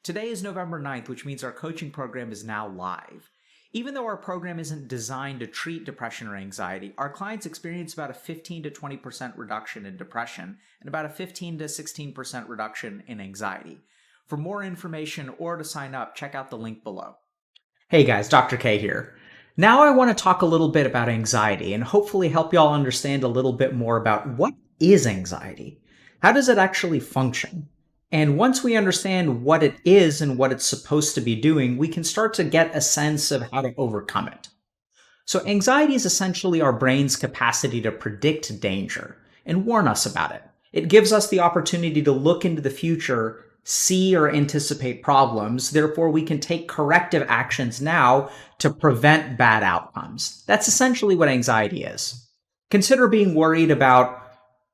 Today is November 9th, which means our coaching program is now live. Even though our program isn't designed to treat depression or anxiety, our clients experience about a 15 to 20% reduction in depression and about a 15 to 16% reduction in anxiety. For more information or to sign up, check out the link below. Hey guys, Dr. K here. Now I want to talk a little bit about anxiety and hopefully help y'all understand a little bit more about what is anxiety. How does it actually function? And once we understand what it is and what it's supposed to be doing, we can start to get a sense of how to overcome it. So anxiety is essentially our brain's capacity to predict danger and warn us about it. It gives us the opportunity to look into the future, see or anticipate problems, therefore we can take corrective actions now to prevent bad outcomes. That's essentially what anxiety is. Consider being worried about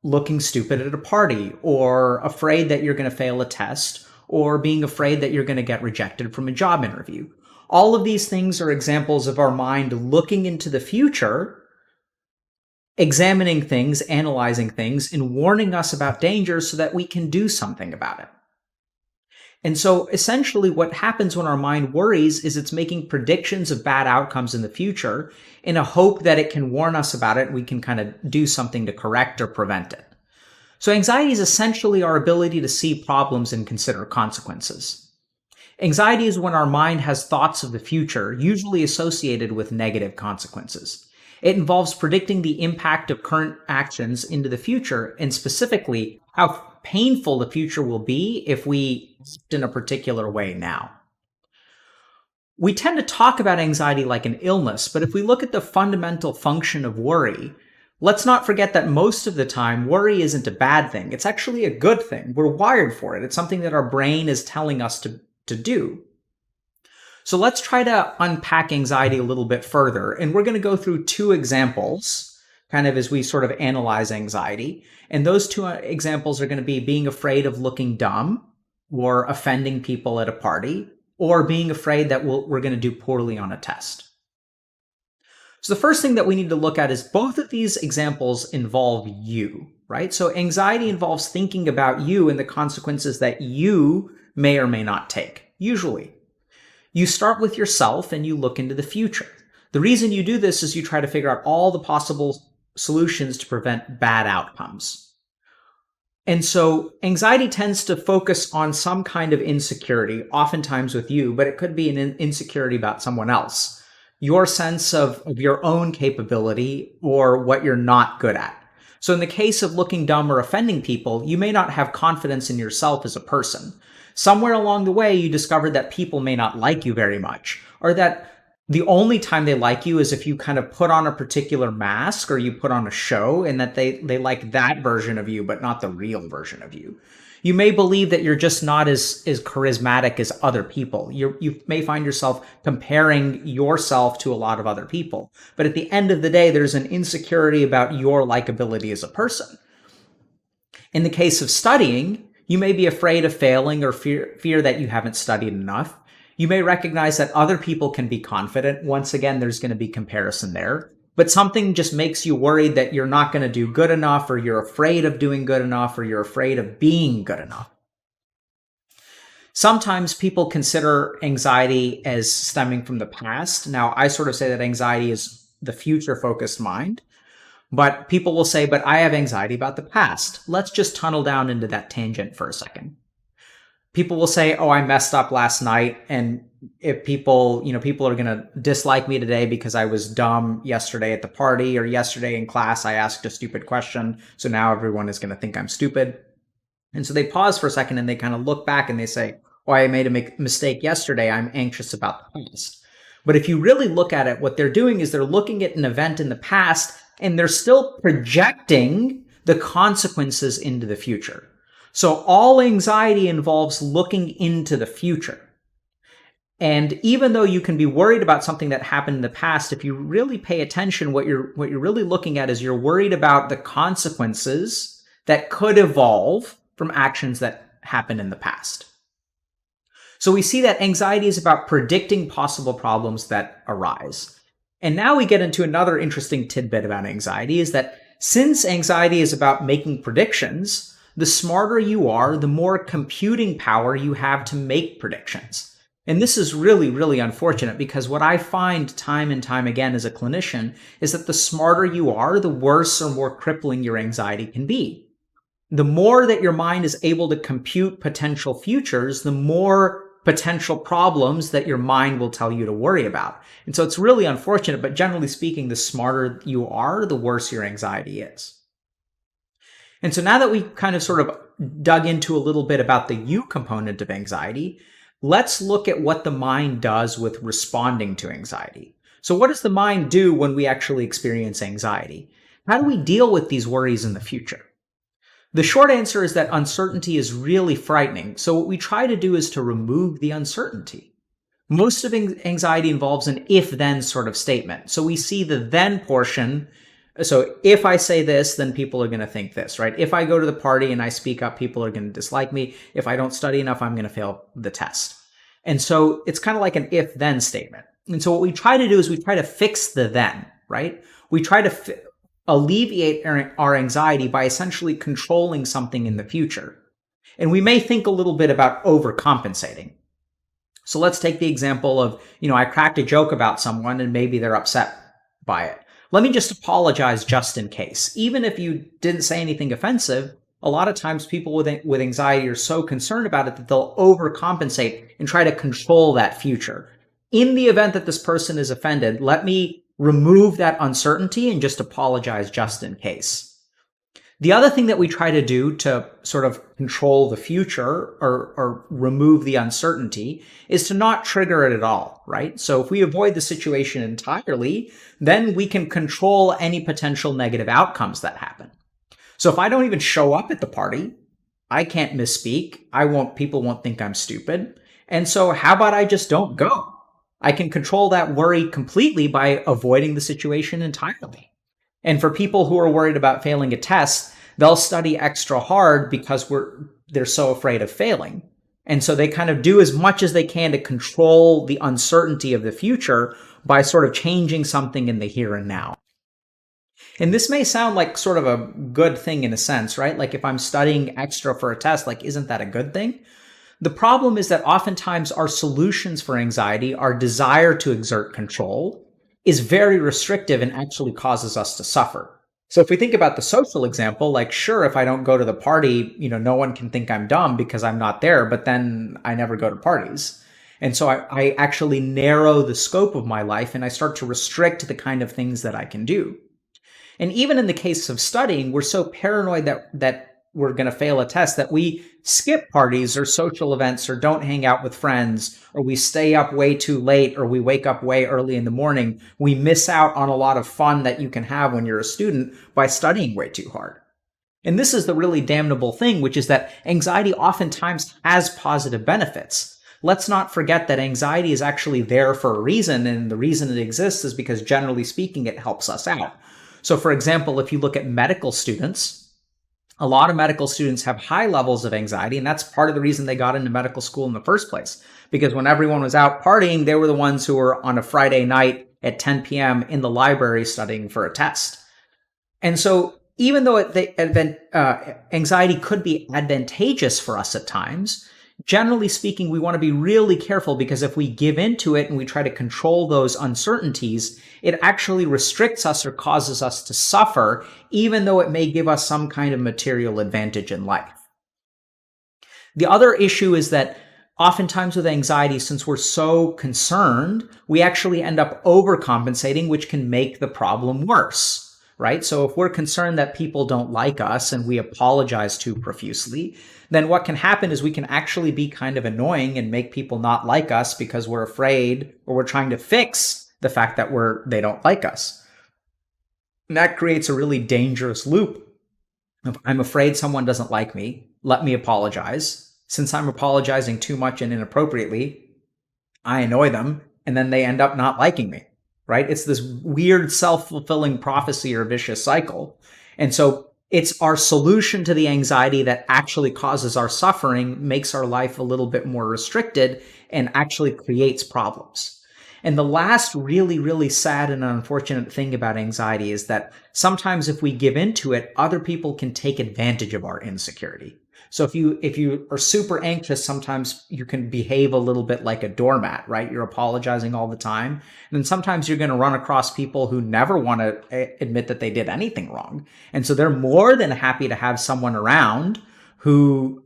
looking stupid at a party, or afraid that you're going to fail a test, or being afraid that you're going to get rejected from a job interview. All of these things are examples of our mind looking into the future, examining things, analyzing things, and warning us about danger so that we can do something about it. And so essentially what happens when our mind worries is it's making predictions of bad outcomes in the future in a hope that it can warn us about it and we can kind of do something to correct or prevent it. So anxiety is essentially our ability to see problems and consider consequences. Anxiety is when our mind has thoughts of the future, usually associated with negative consequences. It involves predicting the impact of current actions into the future, and specifically how painful the future will be if we act in a particular way now. We tend to talk about anxiety like an illness, but if we look at the fundamental function of worry, let's not forget that most of the time, worry isn't a bad thing. It's actually a good thing. We're wired for it. It's something that our brain is telling us to do. So let's try to unpack anxiety a little bit further, and we're going to go through two examples kind of as we sort of analyze anxiety. And those two examples are going to be being afraid of looking dumb or offending people at a party, or being afraid that we're going to do poorly on a test. So the first thing that we need to look at is both of these examples involve you, right? So anxiety involves thinking about you and the consequences that you may or may not take, usually. You start with yourself and you look into the future. The reason you do this is you try to figure out all the possible solutions to prevent bad outcomes. And so anxiety tends to focus on some kind of insecurity, oftentimes with you, but it could be an insecurity about someone else, your sense of your own capability or what you're not good at. So in the case of looking dumb or offending people, you may not have confidence in yourself as a person. Somewhere along the way, you discovered that people may not like you very much, or that the only time they like you is if you kind of put on a particular mask or you put on a show, and that they like that version of you, but not the real version of you. You may believe that you're just not as charismatic as other people. You may find yourself comparing yourself to a lot of other people. But at the end of the day, there's an insecurity about your likability as a person. In the case of studying, you may be afraid of failing or fear that you haven't studied enough. You may recognize that other people can be confident. Once again, there's going to be comparison there. But something just makes you worried that you're not going to do good enough, or you're afraid of doing good enough, or you're afraid of being good enough. Sometimes people consider anxiety as stemming from the past. Now, I sort of say that anxiety is the future-focused mind. But people will say, but I have anxiety about the past. Let's just tunnel down into that tangent for a second. People will say, oh, I messed up last night, and if people are going to dislike me today because I was dumb yesterday at the party, or yesterday in class I asked a stupid question, so now everyone is going to think I'm stupid. And so they pause for a second and they kind of look back and they say, oh, I made a mistake yesterday, I'm anxious about the past. But if you really look at it, what they're doing is they're looking at an event in the past and they're still projecting the consequences into the future. So all anxiety involves looking into the future. And even though you can be worried about something that happened in the past, if you really pay attention, what you're really looking at is you're worried about the consequences that could evolve from actions that happened in the past. So we see that anxiety is about predicting possible problems that arise. And now we get into another interesting tidbit about anxiety, is that since anxiety is about making predictions, the smarter you are, the more computing power you have to make predictions. And this is really, really unfortunate because what I find time and time again as a clinician is that the smarter you are, the worse or more crippling your anxiety can be. The more that your mind is able to compute potential futures, the more potential problems that your mind will tell you to worry about. And so it's really unfortunate, but generally speaking, the smarter you are, the worse your anxiety is. And so now that we kind of sort of dug into a little bit about the you component of anxiety, let's look at what the mind does with responding to anxiety. So what does the mind do when we actually experience anxiety? How do we deal with these worries in the future? The short answer is that uncertainty is really frightening, so what we try to do is to remove the uncertainty. Most of anxiety involves an if-then sort of statement. So we see the then portion. So if I say this, then people are going to think this, right? If I go to the party and I speak up, people are going to dislike me. If I don't study enough, I'm going to fail the test. And so it's kind of like an if-then statement. And so what we try to do is we try to fix the then, right? We try to alleviate our anxiety by essentially controlling something in the future. And we may think a little bit about overcompensating. So let's take the example of, I cracked a joke about someone and maybe they're upset by it. Let me just apologize just in case. Even if you didn't say anything offensive, a lot of times people with anxiety are so concerned about it that they'll overcompensate and try to control that future. In the event that this person is offended, let me remove that uncertainty and just apologize just in case. The other thing that we try to do to sort of control the future or remove the uncertainty is to not trigger it at all, right? So if we avoid the situation entirely, then we can control any potential negative outcomes that happen. So if I don't even show up at the party, I can't misspeak. People won't think I'm stupid. And so how about I just don't go? I can control that worry completely by avoiding the situation entirely. And for people who are worried about failing a test, they'll study extra hard because they're so afraid of failing. And so they kind of do as much as they can to control the uncertainty of the future by sort of changing something in the here and now. And this may sound like sort of a good thing in a sense, right? Like if I'm studying extra for a test, like, isn't that a good thing? The problem is that oftentimes our solutions for anxiety, our desire to exert control, is very restrictive and actually causes us to suffer. So if we think about the social example, like, sure, if I don't go to the party, no one can think I'm dumb because I'm not there, but then I never go to parties. And so I actually narrow the scope of my life and I start to restrict the kind of things that I can do. And even in the case of studying, we're so paranoid that we're going to fail a test that we skip parties or social events or don't hang out with friends, or we stay up way too late, or we wake up way early in the morning. We miss out on a lot of fun that you can have when you're a student by studying way too hard. And this is the really damnable thing, which is that anxiety oftentimes has positive benefits. Let's not forget that anxiety is actually there for a reason, and the reason it exists is because, generally speaking, it helps us out. So for example, if you look at medical students, a lot of medical students have high levels of anxiety, and that's part of the reason they got into medical school in the first place. Because when everyone was out partying, they were the ones who were on a Friday night at 10 p.m. in the library studying for a test. And so even though anxiety could be advantageous for us at times, generally speaking, we want to be really careful, because if we give into it and we try to control those uncertainties, it actually restricts us or causes us to suffer, even though it may give us some kind of material advantage in life. The other issue is that oftentimes with anxiety, since we're so concerned, we actually end up overcompensating, which can make the problem worse, right? So if we're concerned that people don't like us and we apologize too profusely, then what can happen is we can actually be kind of annoying and make people not like us because we're afraid, or we're trying to fix the fact that they don't like us. And that creates a really dangerous loop. If I'm afraid someone doesn't like me, let me apologize. Since I'm apologizing too much and inappropriately, I annoy them, and then they end up not liking me, right? It's this weird self-fulfilling prophecy or vicious cycle. And so it's our solution to the anxiety that actually causes our suffering, makes our life a little bit more restricted, and actually creates problems. And the last really, really sad and unfortunate thing about anxiety is that sometimes if we give into it, other people can take advantage of our insecurity. So if you are super anxious, sometimes you can behave a little bit like a doormat, right? You're apologizing all the time. And then sometimes you're going to run across people who never want to admit that they did anything wrong. And so they're more than happy to have someone around who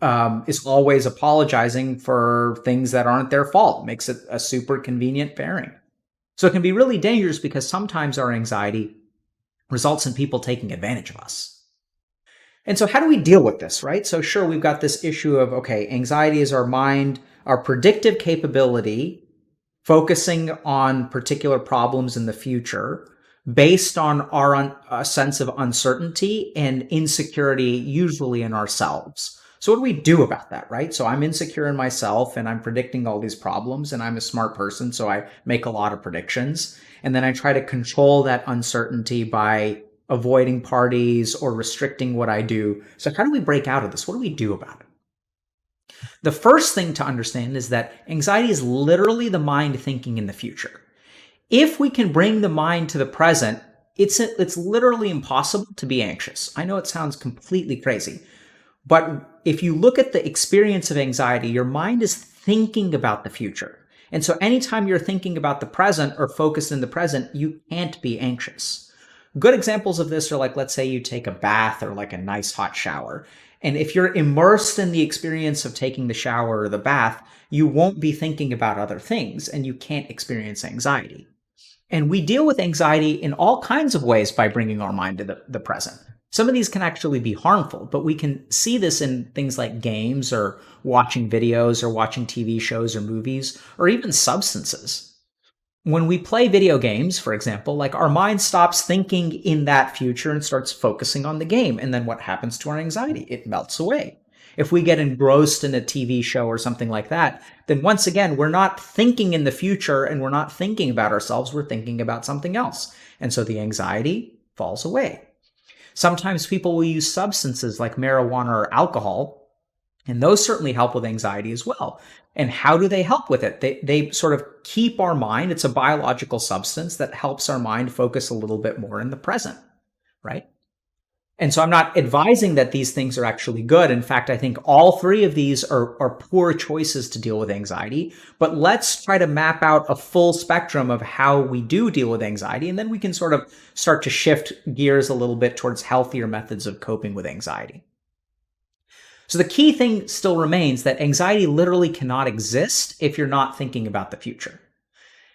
is always apologizing for things that aren't their fault. Makes it a super convenient pairing. So it can be really dangerous because sometimes our anxiety results in people taking advantage of us. And so how do we deal with this, right? So sure, we've got this issue of, okay, anxiety is our mind, our predictive capability, focusing on particular problems in the future based on our sense of uncertainty and insecurity, usually in ourselves. So what do we do about that, right? So I'm insecure in myself and I'm predicting all these problems, and I'm a smart person, so I make a lot of predictions. And then I try to control that uncertainty by avoiding parties or restricting what I do. So how do we break out of this? What do we do about it? The first thing to understand is that anxiety is literally the mind thinking in the future. If we can bring the mind to the present, it's literally impossible to be anxious. I know it sounds completely crazy, but if you look at the experience of anxiety, your mind is thinking about the future. And so anytime you're thinking about the present or focused in the present, you can't be anxious. Good examples of this are like, let's say you take a bath or like a nice hot shower. And if you're immersed in the experience of taking the shower or the bath, you won't be thinking about other things and you can't experience anxiety. And we deal with anxiety in all kinds of ways by bringing our mind to the present. Some of these can actually be harmful, but we can see this in things like games or watching videos or watching TV shows or movies or even substances. When we play video games, for example, like our mind stops thinking in that future and starts focusing on the game. And then what happens to our anxiety? It melts away. If we get engrossed in a TV show or something like that, then once again, we're not thinking in the future and we're not thinking about ourselves. We're thinking about something else. And so the anxiety falls away. Sometimes people will use substances like marijuana or alcohol, and those certainly help with anxiety as well. And how do they help with it? They sort of keep our mind. It's a biological substance that helps our mind focus a little bit more in the present, right? And so I'm not advising that these things are actually good. In fact, I think all three of these are poor choices to deal with anxiety. But let's try to map out a full spectrum of how we do deal with anxiety. And then we can sort of start to shift gears a little bit towards healthier methods of coping with anxiety. So the key thing still remains that anxiety literally cannot exist if you're not thinking about the future.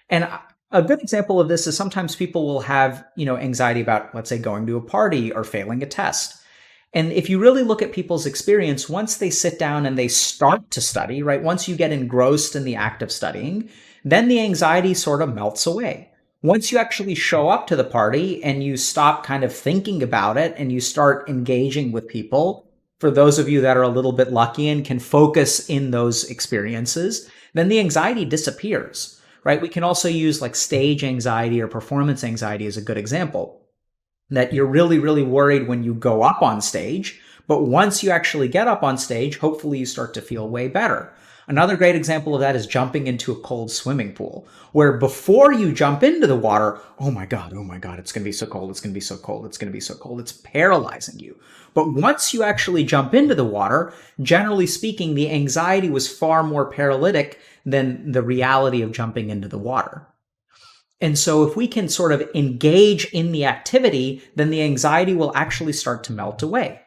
And a good example of this is sometimes people will have, anxiety about, let's say, going to a party or failing a test. And if you really look at people's experience, once they sit down and they start to study, right, once you get engrossed in the act of studying, then the anxiety sort of melts away. Once you actually show up to the party and you stop kind of thinking about it and you start engaging with people, for those of you that are a little bit lucky and can focus in those experiences, then the anxiety disappears, right? We can also use like stage anxiety or performance anxiety as a good example, that you're really, really worried when you go up on stage, but once you actually get up on stage, hopefully you start to feel way better. Another great example of that is jumping into a cold swimming pool, where before you jump into the water, oh my God, it's going to be so cold, it's going to be so cold, it's going to be so cold. It's paralyzing you. But once you actually jump into the water, generally speaking, the anxiety was far more paralytic than the reality of jumping into the water. And so if we can sort of engage in the activity, then the anxiety will actually start to melt away.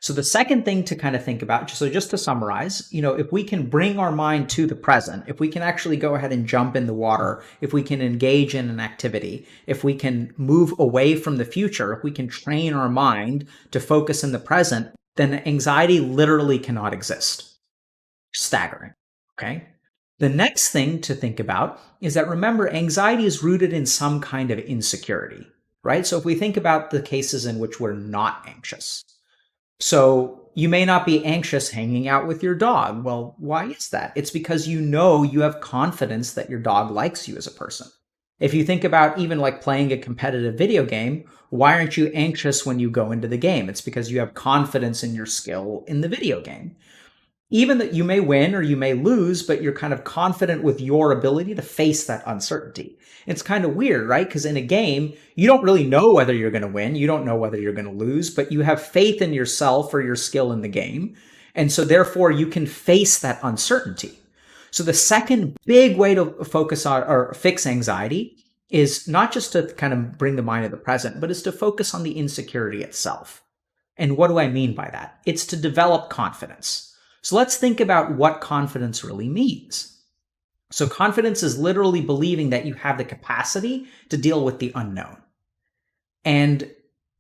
So the second thing to kind of think about, so just to summarize, if we can bring our mind to the present, if we can actually go ahead and jump in the water, if we can engage in an activity, if we can move away from the future, if we can train our mind to focus in the present, then anxiety literally cannot exist. Staggering, okay? The next thing to think about is that, remember, anxiety is rooted in some kind of insecurity, right? So if we think about the cases in which we're not anxious, so you may not be anxious hanging out with your dog. Well, why is that? It's because you have confidence that your dog likes you as a person. If you think about even like playing a competitive video game, why aren't you anxious when you go into the game? It's because you have confidence in your skill in the video game. Even that you may win or you may lose, but you're kind of confident with your ability to face that uncertainty. It's kind of weird, right? Because in a game, you don't really know whether you're going to win. You don't know whether you're going to lose, but you have faith in yourself or your skill in the game. And so therefore you can face that uncertainty. So the second big way to focus on or fix anxiety is not just to kind of bring the mind to the present, but is to focus on the insecurity itself. And what do I mean by that? It's to develop confidence. So let's think about what confidence really means. So confidence is literally believing that you have the capacity to deal with the unknown. And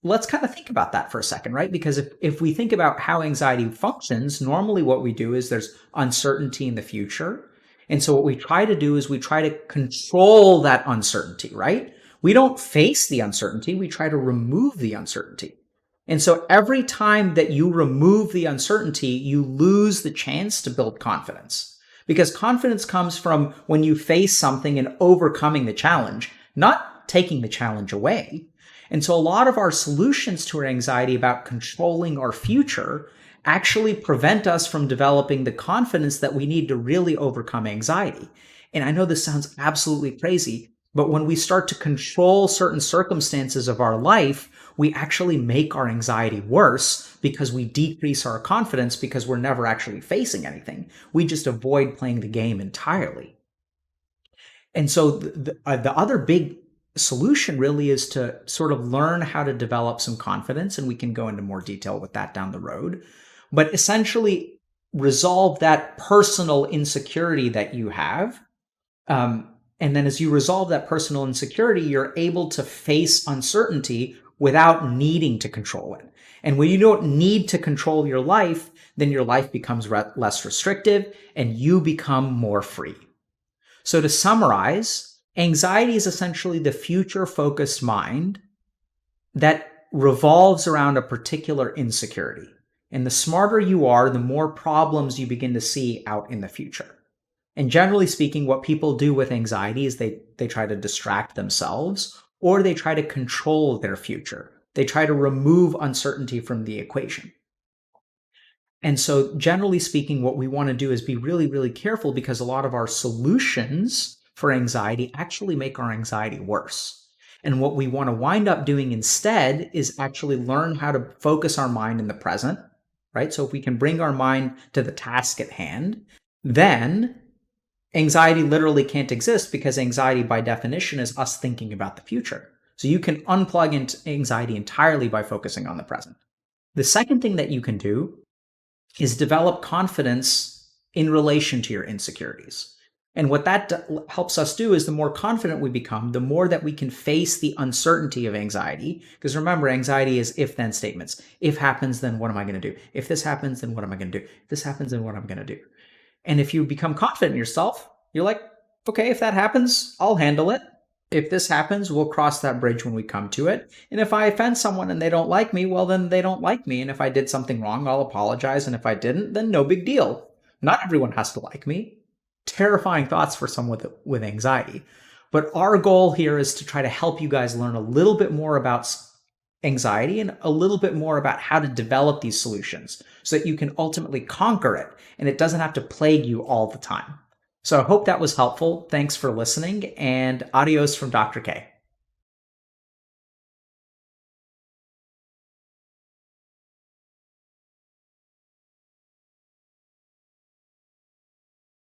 let's kind of think about that for a second, right? Because if we think about how anxiety functions, normally what we do is there's uncertainty in the future. And so what we try to do is we try to control that uncertainty, right? We don't face the uncertainty, we try to remove the uncertainty. And so every time that you remove the uncertainty, you lose the chance to build confidence. Because confidence comes from when you face something and overcoming the challenge, not taking the challenge away. And so a lot of our solutions to our anxiety about controlling our future actually prevent us from developing the confidence that we need to really overcome anxiety. And I know this sounds absolutely crazy, but when we start to control certain circumstances of our life, we actually make our anxiety worse because we decrease our confidence because we're never actually facing anything. We just avoid playing the game entirely. And so the other big solution really is to sort of learn how to develop some confidence, and we can go into more detail with that down the road. But essentially resolve that personal insecurity that you have. And then as you resolve that personal insecurity, you're able to face uncertainty without needing to control it. And when you don't need to control your life, then your life becomes less restrictive and you become more free. So to summarize, anxiety is essentially the future-focused mind that revolves around a particular insecurity. And the smarter you are, the more problems you begin to see out in the future. And generally speaking, what people do with anxiety is they try to distract themselves or they try to control their future. They try to remove uncertainty from the equation. And so generally speaking, what we want to do is be really, really careful because a lot of our solutions for anxiety actually make our anxiety worse. And what we want to wind up doing instead is actually learn how to focus our mind in the present, right? So if we can bring our mind to the task at hand, then anxiety literally can't exist because anxiety by definition is us thinking about the future. So you can unplug anxiety entirely by focusing on the present. The second thing that you can do is develop confidence in relation to your insecurities. And what that helps us do is the more confident we become, the more that we can face the uncertainty of anxiety. Because remember, anxiety is if-then statements. If happens, then what am I going to do? If this happens, then what am I going to do? If this happens, then what am I going to do? And if you become confident in yourself, you're like, okay, if that happens, I'll handle it. If this happens, we'll cross that bridge when we come to it. And if I offend someone and they don't like me, well, then they don't like me. And if I did something wrong, I'll apologize. And if I didn't, then no big deal. Not everyone has to like me. Terrifying thoughts for someone with anxiety. But our goal here is to try to help you guys learn a little bit more about anxiety and a little bit more about how to develop these solutions so that you can ultimately conquer it and it doesn't have to plague you all the time. So I hope that was helpful. Thanks for listening, and adios from Dr. K.